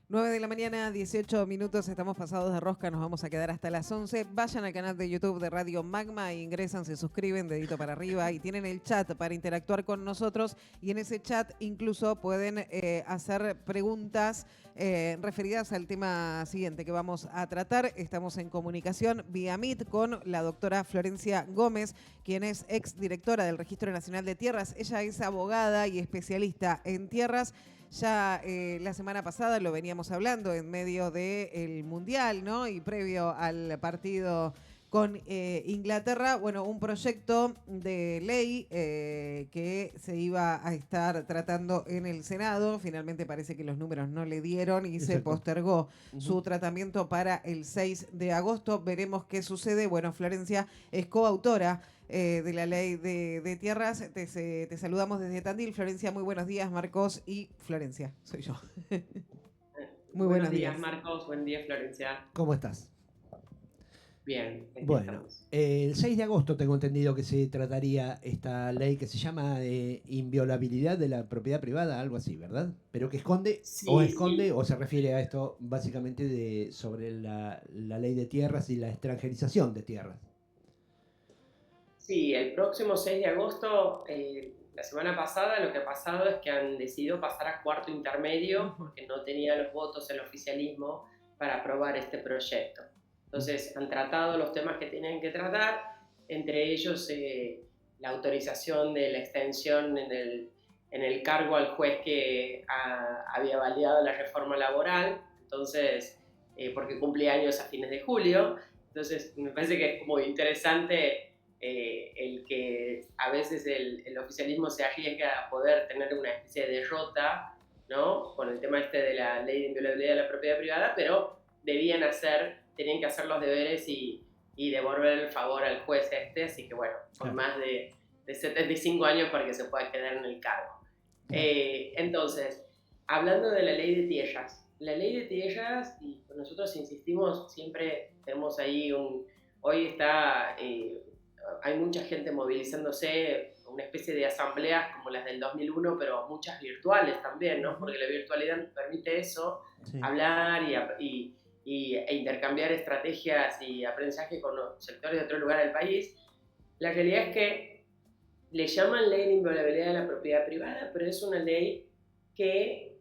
9 de la mañana, 18 minutos, estamos pasados de rosca, nos vamos a quedar hasta las 11. Vayan al canal de YouTube de Radio Magma, ingresan, se suscriben, dedito para arriba y tienen el chat para interactuar con nosotros y en ese chat incluso pueden hacer preguntas referidas al tema siguiente que vamos a tratar. Estamos en comunicación vía Meet con la doctora Florencia Gómez, quien es exdirectora del Registro Nacional de Tierras. Ella es abogada y especialista en tierras. Ya la semana pasada lo veníamos hablando en medio del Mundial, ¿no? Y previo al partido con Inglaterra, bueno, un proyecto de ley que se iba a estar tratando en el Senado. Finalmente parece que los números no le dieron y se postergó su tratamiento para el 6 de agosto. Veremos qué sucede. Bueno, Florencia es coautora de la ley de tierras. Te saludamos desde Tandil. Florencia, muy buenos días. Marcos y Florencia, soy yo. Muy Buenos buenos días, días. Marcos. Buen día, Florencia. ¿Cómo estás? Bien, aquí Bueno, estamos. el 6 de agosto tengo entendido que se trataría esta ley que se llama inviolabilidad de la propiedad privada, algo así, ¿verdad? Pero que Sí, esconde sí. o se refiere a esto básicamente sobre la ley de tierras y la extranjerización de tierras. Sí, el próximo 6 de agosto, la semana pasada, lo que ha pasado es que han decidido pasar a cuarto intermedio porque no tenían los votos el oficialismo para aprobar este proyecto. Entonces, han tratado los temas que tienen que tratar, entre ellos la autorización de la extensión en el cargo al juez que había validado la reforma laboral, entonces, porque cumple años a fines de julio. Entonces, me parece que es muy interesante el que a veces el oficialismo se arriesga a poder tener una especie de derrota, ¿no? Con el tema este de la ley de inviolabilidad de la propiedad privada, pero tenían que hacer los deberes y devolver el favor al juez así que bueno, con más de 75 años para que se pueda quedar en el cargo. Entonces, hablando de la ley de tierras, y nosotros insistimos, siempre tenemos ahí hoy está hay mucha gente movilizándose, una especie de asambleas como las del 2001, pero muchas virtuales también, ¿no? Porque la virtualidad nos permite eso, Sí. hablar e intercambiar estrategias y aprendizaje con los sectores de otro lugar del país. La realidad es que le llaman ley de inviolabilidad de la propiedad privada, pero es una ley que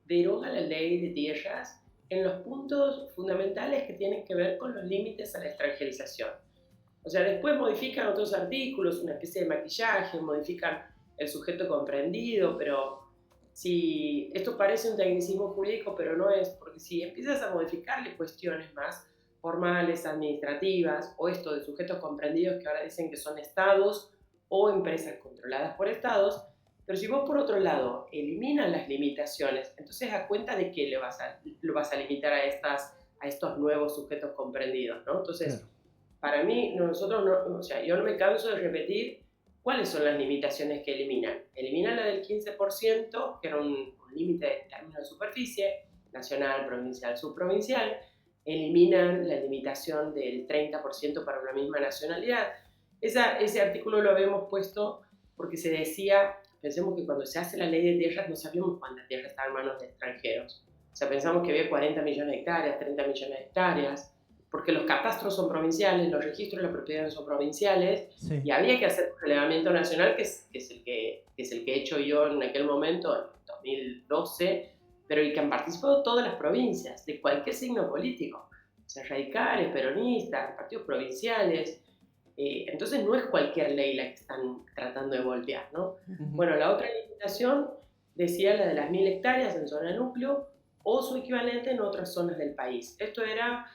deroga la ley de tierras en los puntos fundamentales que tienen que ver con los límites a la extranjerización. O sea, después modifican otros artículos, una especie de maquillaje, modifican el sujeto comprendido, pero si esto parece un tecnicismo jurídico, pero no es, porque si empiezas a modificarle cuestiones más formales, administrativas, o esto de sujetos comprendidos que ahora dicen que son estados o empresas controladas por estados, pero si vos por otro lado eliminas las limitaciones, entonces a cuenta de que lo vas a limitar a estos nuevos sujetos comprendidos, ¿no? Entonces, claro, para mí, yo no me canso de repetir cuáles son las limitaciones que eliminan. Eliminan la del 15%, que era un límite de término de superficie, nacional, provincial, subprovincial. Eliminan la limitación del 30% para una misma nacionalidad. Ese artículo lo habíamos puesto porque se decía, pensemos que cuando se hace la ley de tierras no sabíamos cuánta tierra estaba en manos de extranjeros. O sea, pensamos que había 40 millones de hectáreas, 30 millones de hectáreas, porque los catastros son provinciales, los registros de la propiedad son provinciales, Sí. y había que hacer un relevamiento nacional, que es el que he hecho yo en aquel momento, en 2012, pero el que han participado todas las provincias, de cualquier signo político, o sea, radicales, peronistas, partidos provinciales. Entonces no es cualquier ley la que están tratando de voltear, ¿no? Bueno, la otra limitación decía la de las 1000 hectáreas en zona núcleo o su equivalente en otras zonas del país. Esto era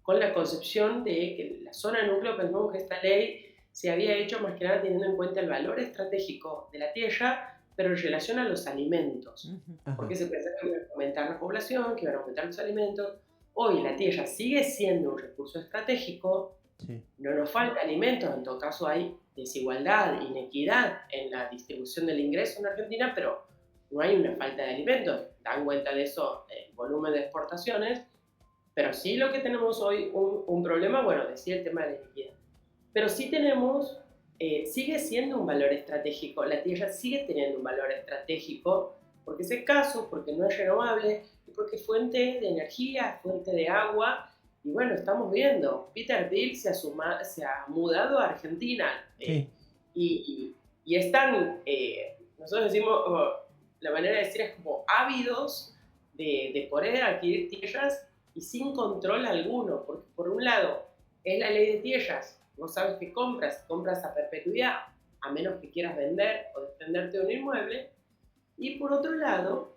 con la concepción de que la zona núcleo, pensamos que esta ley se había hecho más que nada teniendo en cuenta el valor estratégico de la tierra, pero en relación a los alimentos. Porque se pensaba que iba a aumentar la población, que iban a aumentar los alimentos. Hoy la tierra sigue siendo un recurso estratégico. Sí. No nos falta alimentos, en todo caso hay desigualdad, inequidad en la distribución del ingreso en Argentina, pero no hay una falta de alimentos. Dan cuenta de eso el volumen de exportaciones, pero sí lo que tenemos hoy un problema, bueno, decía el tema de la inequidad, pero sí tenemos, sigue siendo un valor estratégico, la tierra sigue teniendo un valor estratégico, porque es escaso, porque no es renovable, y propia fuente de energía, fuente de agua. Y bueno, estamos viendo, Peter Thiel se ha mudado a Argentina. Sí. Y están, nosotros decimos, la manera de decir es como ávidos de poder adquirir tierras y sin control alguno, porque por un lado es la ley de tierras, no sabes qué compras a perpetuidad, a menos que quieras vender o desprenderte de un inmueble, y por otro lado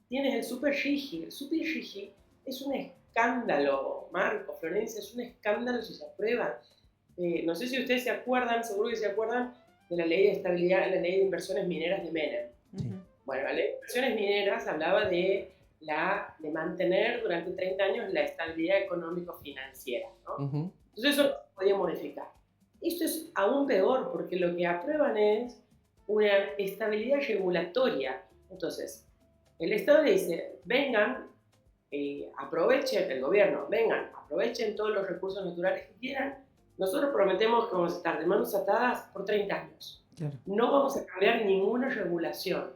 tienes el Super Rigi. El Super Rigi es un escándalo, Marco, Florencia, es un escándalo si se aprueba. No sé si ustedes se acuerdan, seguro que se acuerdan, de la ley de estabilidad, la ley de inversiones mineras de Menem. Sí. Bueno, la ley de inversiones mineras hablaba de mantener durante 30 años la estabilidad económico-financiera, ¿no? Entonces eso no se podía modificar. Esto es aún peor porque lo que aprueban es una estabilidad regulatoria. Entonces, el Estado le dice, vengan, aprovechen, el gobierno, vengan, aprovechen todos los recursos naturales que quieran. Nosotros prometemos que vamos a estar de manos atadas por 30 años. Claro. No vamos a cambiar ninguna regulación.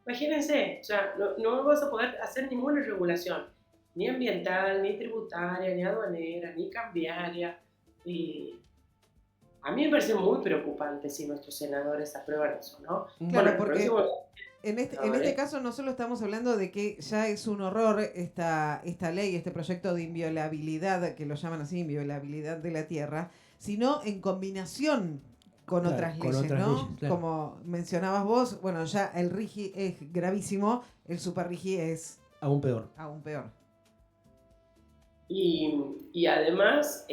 Imagínense, o sea, no vas a poder hacer ninguna regulación, ni ambiental, ni tributaria, ni aduanera, ni cambiaria. Y a mí me parece muy preocupante si nuestros senadores aprueban eso, ¿no? Claro, Bueno, porque en este caso no solo estamos hablando de que ya es un horror esta ley, este proyecto de inviolabilidad, que lo llaman así, inviolabilidad de la tierra, sino en combinación con Claro, otras con leyes, otras ¿no? leyes, claro. Como mencionabas vos, bueno, ya el RIGI es gravísimo, el Super RIGI es Aún peor. aún peor. Y además,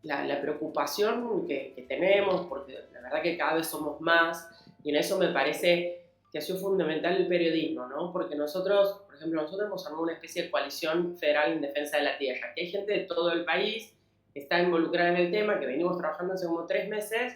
la preocupación que tenemos, porque la verdad que cada vez somos más, y en eso me parece que ha sido fundamental el periodismo, ¿no? Porque nosotros, por ejemplo, nosotros hemos armado una especie de coalición federal en defensa de la tierra, que hay gente de todo el país que está involucrada en el tema, que venimos trabajando hace como 3 meses,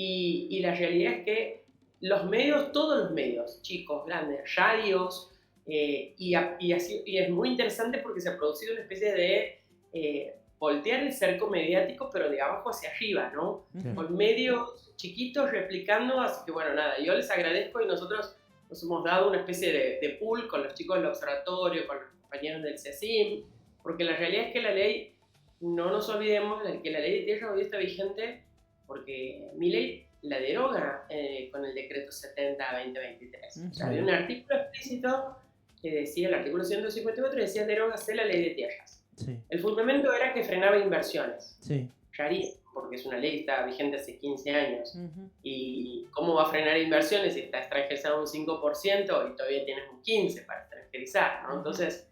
y la realidad es que los medios, todos los medios, chicos, grandes, radios, y es muy interesante porque se ha producido una especie de voltear el cerco mediático, pero de abajo hacia arriba, ¿no? Claro. Con medios chiquitos replicando, así que bueno, nada, yo les agradezco y nosotros nos hemos dado una especie de pool con los chicos del observatorio, con los compañeros del CECIM, porque la realidad es que la ley, no nos olvidemos que la ley de tierra hoy está vigente porque mi ley la deroga con el decreto 70-2023. O sea, había un artículo explícito que decía, el artículo 154 decía derógase la ley de tierras. Sí. El fundamento era que frenaba inversiones. Sí. Rarísimo, porque es una ley que está vigente hace 15 años. Ujú. ¿Y cómo va a frenar inversiones si está extranjerizado un 5% y todavía tienes un 15% para extranjerizar, ¿no? Entonces,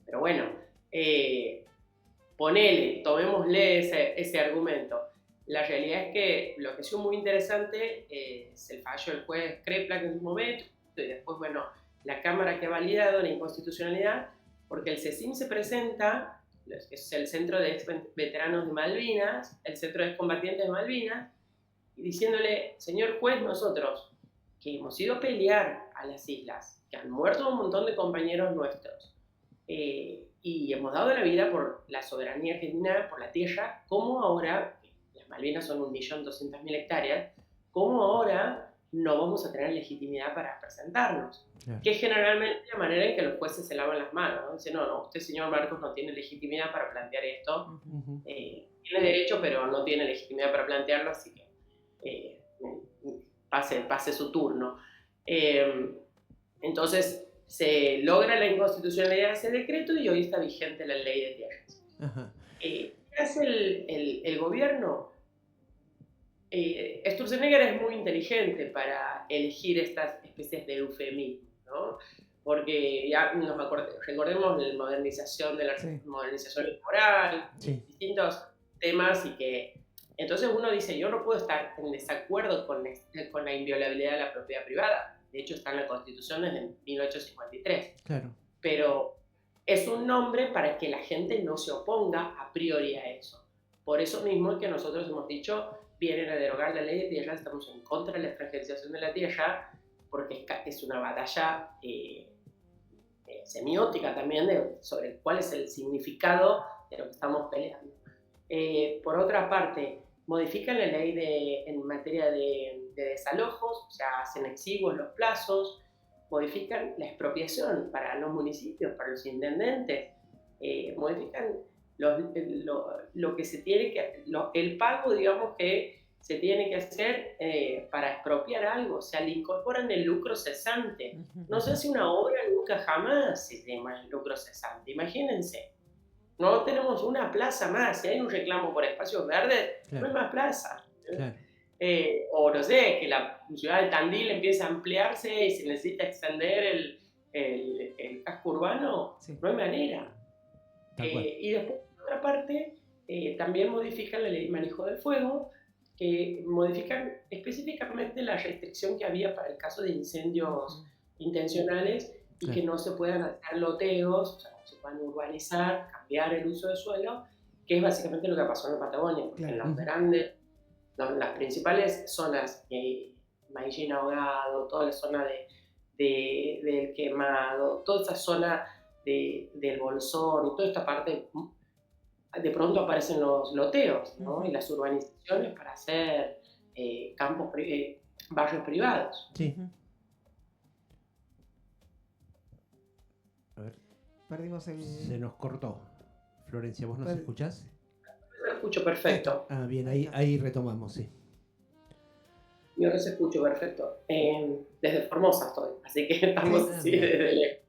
pero bueno, tomémosle ese argumento. La realidad es que lo que ha sido muy interesante es el fallo del juez Kreplak en su momento, y después, bueno, la Cámara que ha validado la inconstitucionalidad, porque el CECIM se presenta, que es el Centro de Veteranos de Malvinas, el Centro de Excombatientes de Malvinas, y diciéndole, señor juez, nosotros, que hemos ido a pelear a las islas, que han muerto un montón de compañeros nuestros, y hemos dado la vida por la soberanía argentina, por la tierra, ¿cómo ahora, las Malvinas son 1.200.000 hectáreas, cómo ahora no vamos a tener legitimidad para presentarnos? Claro. Que es generalmente la manera en que los jueces se lavan las manos, ¿no? Dicen, no, usted, señor Marcos, no tiene legitimidad para plantear esto. Ujú. Tiene derecho, pero no tiene legitimidad para plantearlo, así que pase su turno. Entonces, se logra la inconstitucionalidad de ese decreto y hoy está vigente la ley de tierras. Ajá. ¿Qué hace el gobierno? Sturzenegger es muy inteligente para elegir estas especies de eufemismos, ¿no? Porque ya recordemos la modernización de la modernización laboral, Sí. distintos temas, y que entonces uno dice, yo no puedo estar en desacuerdo con la inviolabilidad de la propiedad privada. De hecho, está en la Constitución desde 1853. Claro. Pero es un nombre para que la gente no se oponga a priori a eso. Por eso mismo es que nosotros hemos dicho, vienen a derogar la ley de tierra, estamos en contra de la extranjerización de la tierra, porque es una batalla semiótica también sobre cuál es el significado de lo que estamos peleando. Por otra parte, modifican la ley en materia de desalojos, o sea, hacen exiguos los plazos, modifican la expropiación para los municipios, para los intendentes, modifican lo que se tiene que, el pago, digamos, que se tiene que hacer para expropiar algo, o sea, le incorporan el lucro cesante. No se hace una obra nunca jamás se llama el lucro cesante, imagínense. No tenemos una plaza más, si hay un reclamo por espacios verdes, no hay más plaza. Claro. O no sé, que la ciudad de Tandil empieza a ampliarse y se necesita extender el casco urbano, Sí. no hay manera. Tal cual. Y después, por otra parte, también modifican la ley de manejo del fuego, que modifican específicamente la restricción que había para el caso de incendios intencionales y Claro. que no se puedan hacer loteos, o sea, no se puedan urbanizar, cambiar el uso del suelo, que es básicamente lo que pasó en la Patagonia, porque en los grandes, las principales zonas, Maillín Ahogado, toda la zona del Quemado, toda esa zona del Bolsón, toda esta parte, de pronto aparecen los loteos, ¿no? Y las urbanizaciones para hacer barrios privados. Sí. A ver, Perdimos el... se nos cortó. Florencia, ¿vos nos escuchás? Yo lo escucho perfecto. Ah, bien, ahí retomamos, sí. Yo los escucho perfecto. Desde Formosa estoy, así que estamos así desde lejos.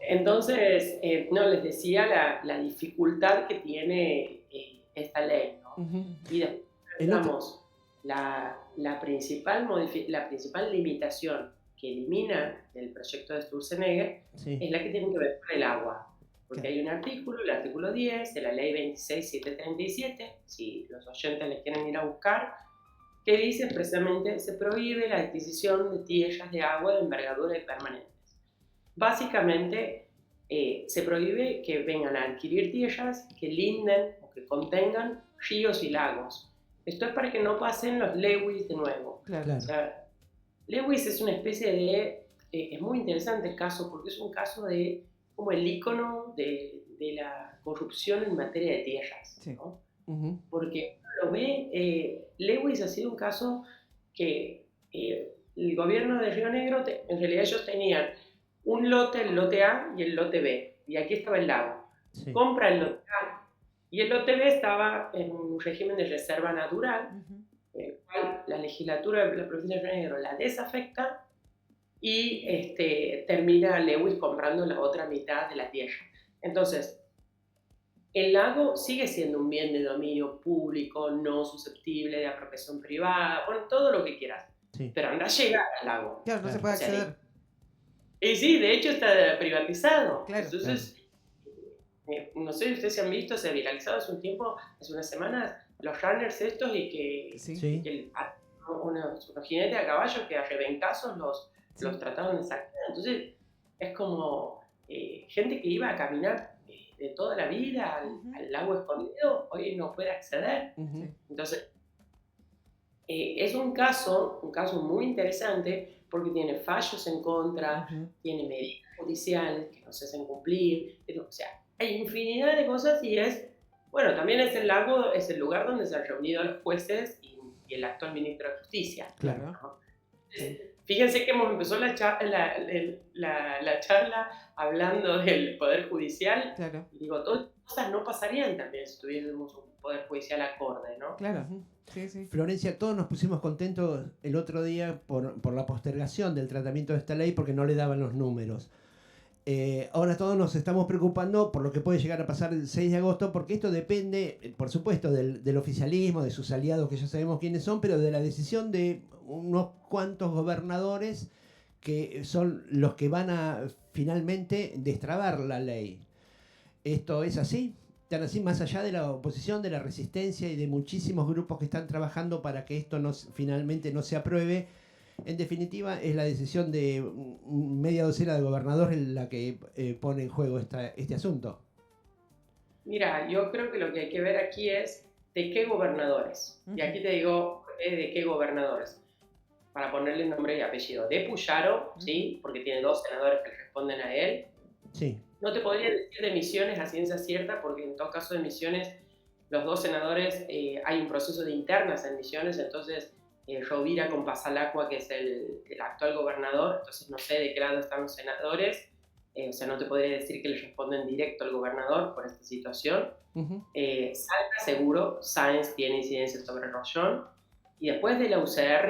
Entonces, no, les decía la dificultad que tiene esta ley, ¿no? Y después tenemos la principal limitación que elimina el proyecto de Sturzenegger, es la que tiene que ver con el agua. Porque hay un artículo, el artículo 10 de la ley 26737, si los oyentes les quieren ir a buscar, que dice expresamente se prohíbe la adquisición de tierras de agua de envergadura y permanentes. Básicamente, se prohíbe que vengan a adquirir tierras que linden o que contengan ríos y lagos. Esto es para que no pasen los Lewis de nuevo. Claro. O sea, Lewis es una especie de... es muy interesante el caso porque es un caso de como el ícono de la corrupción en materia de tierras, Sí. ¿no? Porque uno lo ve, Lewis ha sido un caso que el gobierno de Río Negro, en realidad ellos tenían un lote, el lote A y el lote B, y aquí estaba el lago. Sí. Compra el lote A y el lote B estaba en un régimen de reserva natural, el cual la legislatura de la provincia de Río Negro la desafecta y termina Lewis comprando la otra mitad de la tierra. Entonces, el lago sigue siendo un bien de dominio público, no susceptible de apropiación privada, bueno, todo lo que quieras. Sí. Pero anda a llegar al lago. Claro, no se puede acceder. Y sí, de hecho está privatizado. Claro. Entonces, no sé si ustedes se han visto, se ha viralizado hace un tiempo, hace unas semanas, los runners estos y que, Sí. unos jinetes a caballo que a rebencazos los trataban de sacar. Entonces, es como gente que iba a caminar de toda la vida al lago escondido, hoy no puede acceder. Entonces, es un caso muy interesante porque tiene fallos en contra, tiene medidas judiciales que no se hacen cumplir, o sea, hay infinidad de cosas y bueno, también es el lago, es el lugar donde se han reunido los jueces y el actual ministro de Justicia. Claro. ¿No? Fíjense que hemos empezado la charla hablando del Poder Judicial. Claro. Y digo, todas las cosas no pasarían también si tuviésemos un Poder Judicial acorde, ¿no? Claro. Sí, sí. Florencia, todos nos pusimos contentos el otro día por la postergación del tratamiento de esta ley porque no le daban los números. Ahora todos nos estamos preocupando por lo que puede llegar a pasar el 6 de agosto, porque esto depende, por supuesto, del oficialismo, de sus aliados, que ya sabemos quiénes son, pero de la decisión de unos cuantos gobernadores que son los que van a finalmente destrabar la ley. ¿Esto es así? ¿Tan así, más allá de la oposición, de la resistencia y de muchísimos grupos que están trabajando para que esto finalmente no se apruebe? En definitiva, es la decisión de media docena de gobernadores la que pone en juego este asunto. Mira, yo creo que lo que hay que ver aquí es de qué gobernadores. Y aquí te digo de qué gobernadores. Para ponerle nombre y apellido. De Puyaro, ¿sí? Porque tiene 2 senadores que responden a él. Sí. No te podría decir de Misiones a ciencia cierta, porque en todo caso de Misiones, los 2 senadores, hay un proceso de internas en Misiones, entonces Rovira con Pasalacqua, que es el actual gobernador, entonces no sé de qué lado están los senadores, o sea, no te podría decir que le responden directo al gobernador por esta situación. Salta seguro, Sáenz tiene incidencia sobre Rosellón, y después de la UCR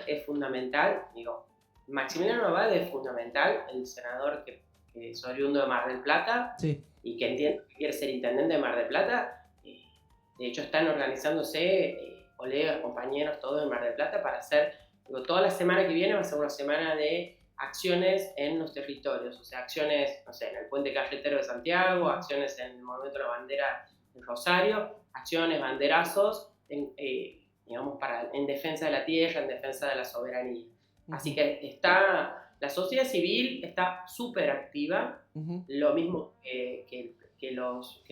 es fundamental, digo, Maximiliano Abad es fundamental, el senador que es oriundo de Mar del Plata, sí, y que entiende que quiere ser intendente de Mar del Plata. De hecho, están organizándose colegas, compañeros, todos en Mar del Plata para hacer, digo, toda la semana que viene va a ser una semana de acciones en los territorios, o sea, acciones, no sé, en el Puente Carretero de Santiago, acciones en el Monumento de la Bandera en Rosario, acciones, banderazos, digamos, en defensa de la tierra, en defensa de la soberanía. Así que la sociedad civil está súper activa, lo mismo que los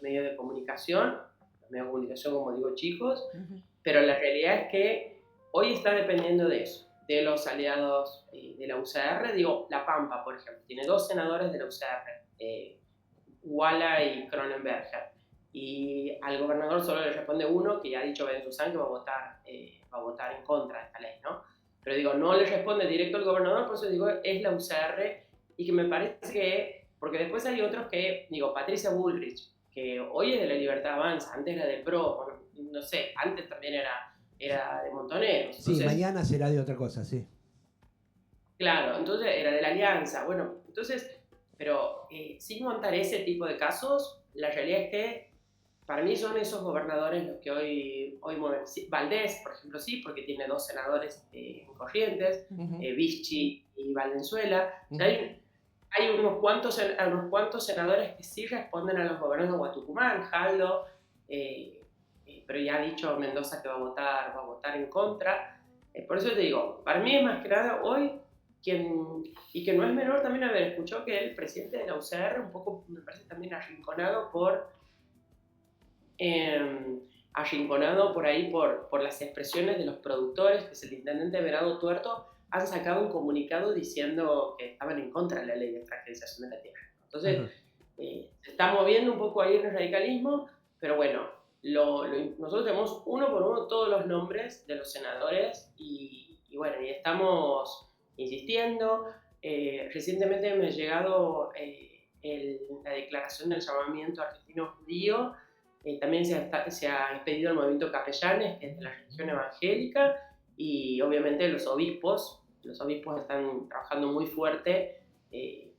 medios de comunicación, como digo, chicos, pero la realidad es que hoy está dependiendo de eso, de los aliados de la UCR. Digo, La Pampa, por ejemplo, tiene 2 senadores de la UCR, Wala y Cronenberger, y al gobernador solo le responde uno, que ya ha dicho Ben Susan que va a votar en contra de esta ley, ¿no? Pero digo, no le responde directo al gobernador, por eso digo, es la UCR, y que me parece que, porque después hay otros que, digo, Patricia Bullrich, que hoy es de la Libertad Avanza, antes era de PRO, bueno, no sé, antes también era de Montoneros. Sí, mañana será de otra cosa, sí. Claro, entonces era de la Alianza, bueno, entonces, pero sin montar ese tipo de casos, la realidad es que para mí son esos gobernadores los que hoy mueven. Sí, Valdés, por ejemplo, sí, porque tiene 2 senadores en Corrientes, Vichy y Valenzuela. Hay unos cuantos senadores que sí responden a los gobiernos de Guatucumán, Jaldo, pero ya ha dicho Mendoza que va a votar en contra. Por eso te digo, para mí es más que nada hoy, y que no es menor también haber escuchado que el presidente de la UCR, un poco me parece también arrinconado por ahí por las expresiones de los productores, que es el intendente Verado Tuerto, han sacado un comunicado diciendo que estaban en contra de la ley de extranjerización de la tierra. Entonces, se está moviendo un poco ahí en el radicalismo, pero bueno, nosotros tenemos uno por uno todos los nombres de los senadores y bueno, y estamos insistiendo. Recientemente me ha llegado la declaración del llamamiento argentino judío. También se ha expedido el movimiento Capellanes, que es de la religión evangélica, y obviamente los obispos están trabajando muy fuerte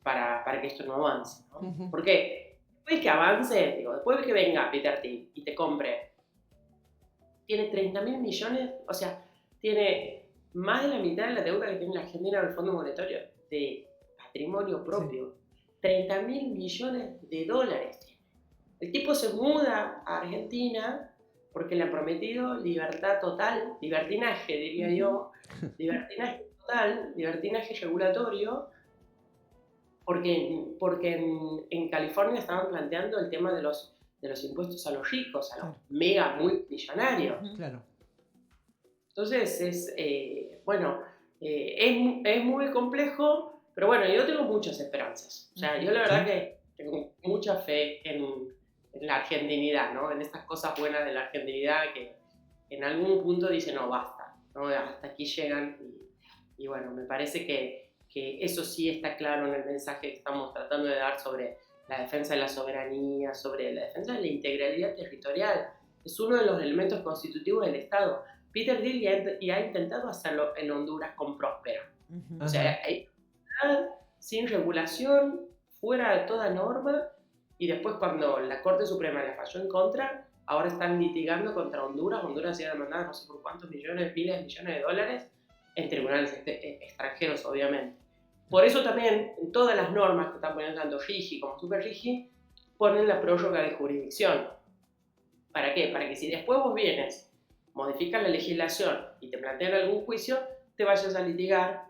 para que esto no avance, ¿no? Porque después que avance, después de que venga Peter Thiel y te compre, tiene 30.000 millones, o sea, tiene más de la mitad de la deuda que tiene la Argentina en el Fondo Monetario de patrimonio propio. Sí. 30.000 millones de dólares tiene. El tipo se muda a Argentina porque le han prometido libertad total, libertinaje diría yo, libertinaje total, libertinaje regulatorio, porque en California estaban planteando el tema de los impuestos a los ricos, a los mega multimillonarios. Claro. Entonces es muy complejo, pero bueno, yo tengo muchas esperanzas. O sea, yo la verdad que tengo mucha fe en la argentinidad, ¿no? En estas cosas buenas de la argentinidad que en algún punto dicen, no, basta, ¿no? Hasta aquí llegan. Y bueno, me parece que eso sí está claro en el mensaje que estamos tratando de dar sobre la defensa de la soberanía, sobre la defensa de la integralidad territorial. Es uno de los elementos constitutivos del Estado. Peter Thiel ya ha intentado hacerlo en Honduras con Próspero. O sea, hay sin regulación, fuera de toda norma, y después cuando la Corte Suprema le falló en contra, ahora están litigando contra Honduras. Honduras ya ha demandado no sé por cuántos miles de millones de dólares en tribunales extranjeros, obviamente. Por eso también en todas las normas que están poniendo tanto RIGI como Super RIGI, ponen la prórroga de jurisdicción. ¿Para qué? Para que si después vos vienes, modificas la legislación y te plantean algún juicio, te vayas a litigar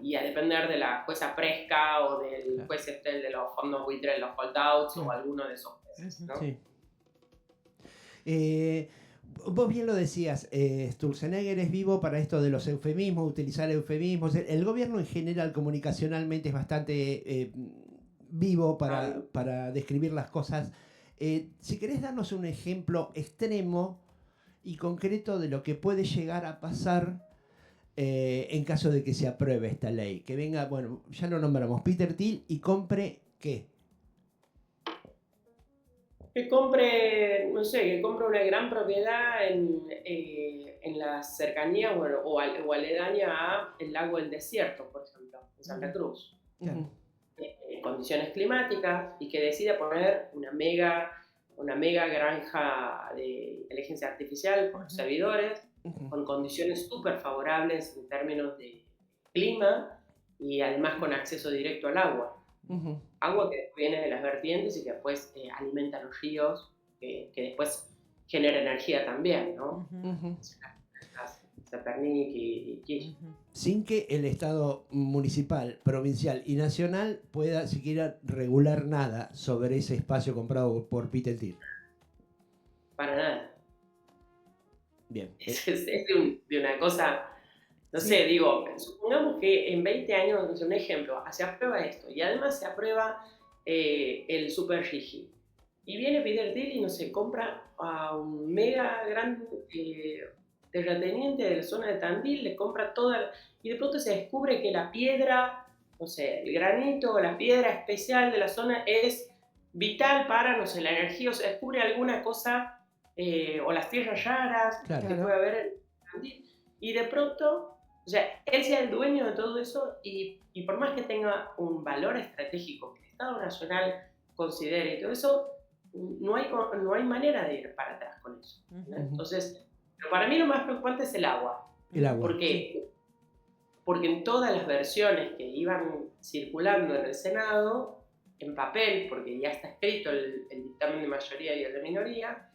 y a depender de la jueza Presca o del juez de los fondos buitres, los holdouts o alguno de esos jueces, ¿no? Sí. Vos bien lo decías, Sturzenegger es vivo para esto de los eufemismos, utilizar eufemismos. El gobierno en general comunicacionalmente es bastante vivo para describir las cosas. Si querés darnos un ejemplo extremo y concreto de lo que puede llegar a pasar en caso de que se apruebe esta ley. Que venga, bueno, ya lo nombramos, Peter Thiel y compre ¿qué? Que compre, no sé, que compre una gran propiedad en las cercanías o aledaña a el lago del desierto, por ejemplo, en Santa Cruz. Claro. En condiciones climáticas y que decida poner una mega granja de inteligencia artificial con servidores, con condiciones súper favorables en términos de clima y además con acceso directo al agua. Agua que viene de las vertientes y que después alimenta los ríos, que después genera energía también, ¿no? Sapernic y Kirch. Sin que el Estado municipal, provincial y nacional pueda siquiera regular nada sobre ese espacio comprado por Peter Thiel. Para nada. Bien. Es de una cosa, no sé, digo, supongamos que en 20 años, un ejemplo, se aprueba esto y además se aprueba el Super Rigi. Y viene Peter Thiel y no se compra a un mega gran terrateniente de la zona de Tandil, le compra toda, y de pronto se descubre que la piedra, no sé, el granito o la piedra especial de la zona es vital para, no sé, la energía, o se descubre alguna cosa, o las tierras raras que puede haber en Tandil, y de pronto, o sea, él sea el dueño de todo eso, y por más que tenga un valor estratégico que el Estado Nacional considere y todo eso, no hay manera de ir para atrás con eso. Entonces, pero para mí lo más preocupante es el agua. El agua. Porque en todas las versiones que iban circulando en el Senado, en papel, porque ya está escrito el dictamen de mayoría y el de minoría,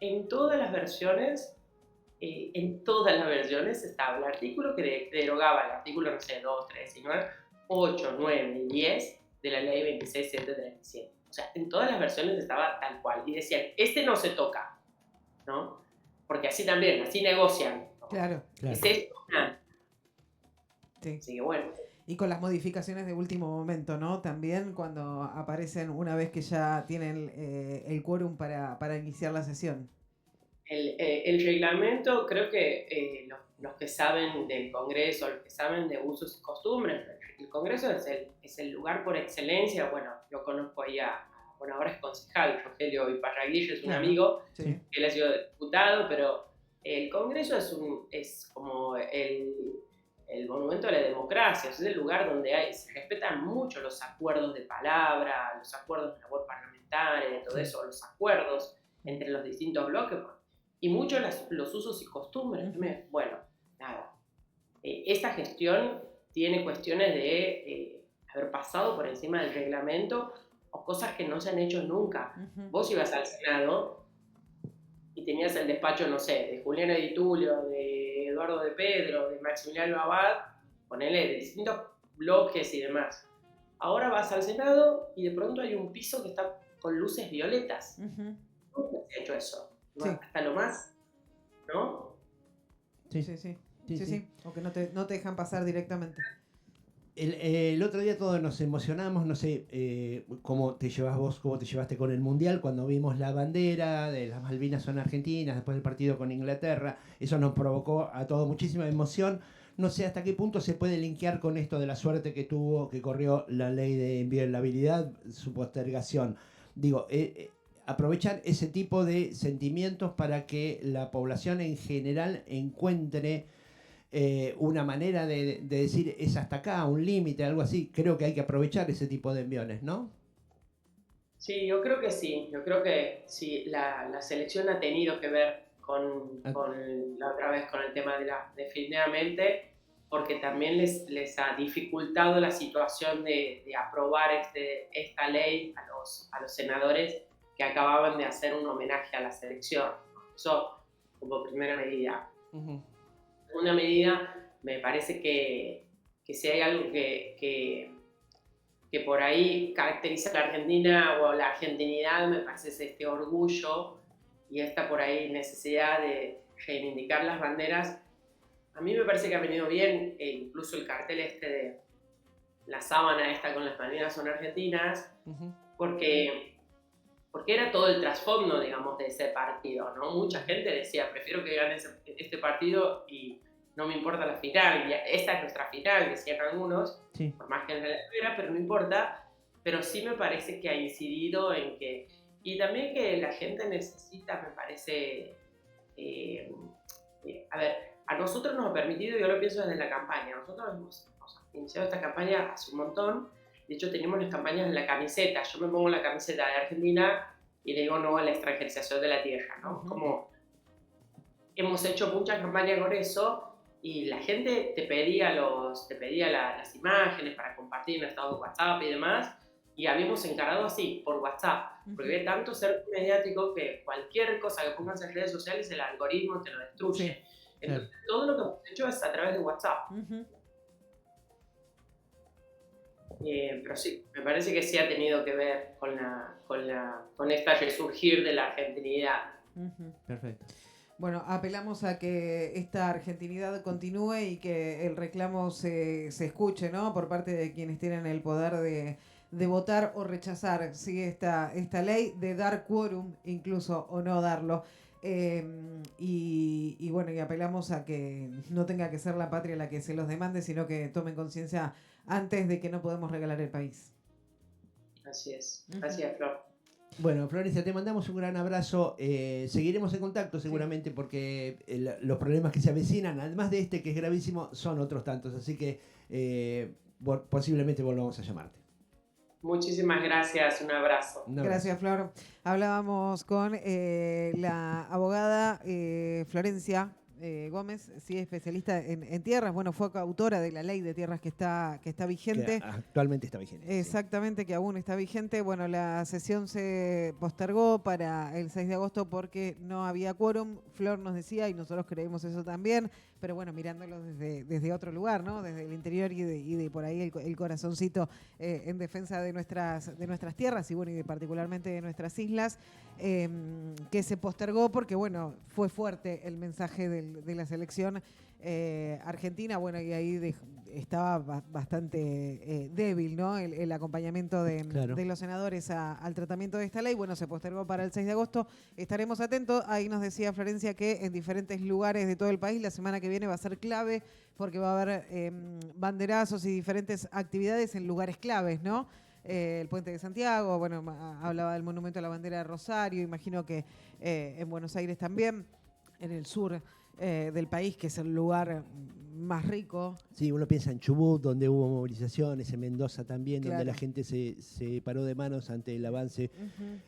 en todas las versiones estaba el artículo que derogaba el artículo, no sé, 2, 3, 19, 8, 9 y 10 de la ley 26737. O sea, en todas las versiones estaba tal cual. Y decían, este no se toca, ¿no? Porque así también, así negocian, ¿no? Claro. Es esto, nada. Sí. Así que bueno. Y con las modificaciones de último momento, ¿no? También cuando aparecen una vez que ya tienen el quórum para iniciar la sesión. El reglamento, creo que los que saben del Congreso, los que saben de usos y costumbres, el Congreso es el lugar por excelencia. Bueno, yo conozco ahí bueno, ahora es concejal, Rogelio Iparraguirre es un amigo, sí. Él ha sido diputado, pero el Congreso es como el monumento de la democracia, es el lugar donde se respetan mucho los acuerdos de palabra, los acuerdos de labor parlamentaria, todo eso, los acuerdos entre los distintos bloques, y mucho los usos y costumbres. Bueno, nada, esta gestión tiene cuestiones de haber pasado por encima del reglamento o cosas que no se han hecho nunca. Vos ibas al Senado y tenías el despacho, no sé, de Juliana Di Tulio, de Eduardo de Pedro, de Maximiliano Abad, ponele, de distintos bloques y demás. Ahora vas al Senado y de pronto hay un piso que está con luces violetas. Nunca se ha hecho eso. ¿No? Sí. Hasta lo más, ¿no? Sí. O que no te dejan pasar directamente. El otro día todos nos emocionamos, no sé cómo te llevas vos, cómo te llevaste con el Mundial, cuando vimos la bandera de las Malvinas son argentinas, después del partido con Inglaterra, eso nos provocó a todos muchísima emoción. No sé hasta qué punto se puede linkear con esto de la suerte que corrió la ley de inviolabilidad, su postergación. Digo, aprovechar ese tipo de sentimientos para que la población en general encuentre una manera de decir es hasta acá, un límite, algo así. Creo que hay que aprovechar ese tipo de enviones, ¿no? Sí, yo creo que sí. Yo creo que sí, la selección ha tenido que ver con la otra vez con el tema definitivamente, porque también les ha dificultado la situación de aprobar esta ley a los senadores que acababan de hacer un homenaje a la selección. Eso como primera medida. Segunda medida, me parece que si hay algo que por ahí caracteriza a la Argentina o la argentinidad, me parece es este orgullo y esta por ahí necesidad de reivindicar las banderas. A mí me parece que ha venido bien incluso el cartel de la sábana esta con las Malvinas son argentinas, porque porque era todo el trasfondo, digamos, de ese partido, ¿no? Mucha gente decía, prefiero que gane este partido y no me importa la final, y esta es nuestra final, decían algunos, Sí. por más que no la tuviera, pero no importa, pero sí me parece que ha incidido en que, y también que la gente necesita, me parece, a ver, a nosotros nos ha permitido, yo lo pienso desde la campaña, nosotros hemos iniciado esta campaña hace un montón. De hecho, teníamos las campañas en la camiseta. Yo me pongo la camiseta de Argentina y le digo no a la extranjerización de la tierra, ¿no? Como hemos hecho muchas campañas con eso y la gente te pedía las imágenes para compartir en estado de WhatsApp y demás, y habíamos encarado así, por WhatsApp, porque había tanto ser mediático que cualquier cosa que pongas en redes sociales, el algoritmo te lo destruye. Sí. Entonces, todo lo que hemos hecho es a través de WhatsApp. Pero sí, me parece que sí ha tenido que ver con esta resurgir de la argentinidad. Perfecto. Bueno, apelamos a que esta argentinidad continúe y que el reclamo se escuche, ¿no? Por parte de quienes tienen el poder de votar o rechazar, ¿sí? esta ley, de dar quórum incluso o no darlo. Y bueno, y apelamos a que no tenga que ser la patria la que se los demande, sino que tomen conciencia antes de que no podemos regalar el país. Así es, Flor. Bueno, Florencia, te mandamos un gran abrazo. Seguiremos en contacto seguramente porque los problemas que se avecinan, además de este que es gravísimo, son otros tantos. Así que posiblemente volvamos a llamarte. Muchísimas gracias, un abrazo. Gracias, Flor. Hablábamos con la abogada Florencia Gómez, sí, especialista en tierras. Bueno, fue coautora de la ley de tierras que está vigente. Que actualmente está vigente. Exactamente, sí. Que aún está vigente. Bueno, la sesión se postergó para el 6 de agosto porque no había quórum. Flor nos decía, y nosotros creemos eso también, pero bueno, mirándolo desde otro lugar, ¿no? Desde el interior y de por ahí el corazoncito en defensa de nuestras tierras y bueno, y particularmente de nuestras islas, que se postergó porque bueno, fue fuerte el mensaje de la selección argentina, bueno, y ahí estaba bastante débil, ¿no? El acompañamiento de los senadores al tratamiento de esta ley. Bueno, se postergó para el 6 de agosto. Estaremos atentos. Ahí nos decía Florencia que en diferentes lugares de todo el país la semana que viene va a ser clave porque va a haber banderazos y diferentes actividades en lugares claves, ¿no? El Puente de Santiago, bueno, hablaba del Monumento a la Bandera de Rosario, imagino que en Buenos Aires también, en el sur del país, que es el lugar más rico. Sí, uno piensa en Chubut, donde hubo movilizaciones, en Mendoza también, claro, donde la gente se paró de manos ante el avance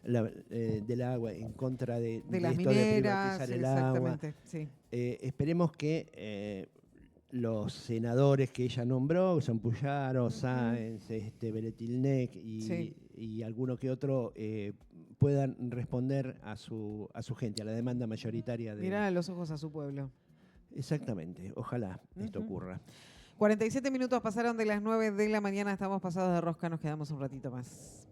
del agua, en contra de las esto mineras, de privatizar el agua. Sí. Esperemos que los senadores que ella nombró, son Puyaro, Sáenz, Beretilnec y alguno que otro, puedan responder a su gente, a la demanda mayoritaria. Mirar a los ojos a su pueblo. Exactamente, ojalá esto ocurra. 47 minutos pasaron de las 9 de la mañana, estamos pasados de rosca, nos quedamos un ratito más.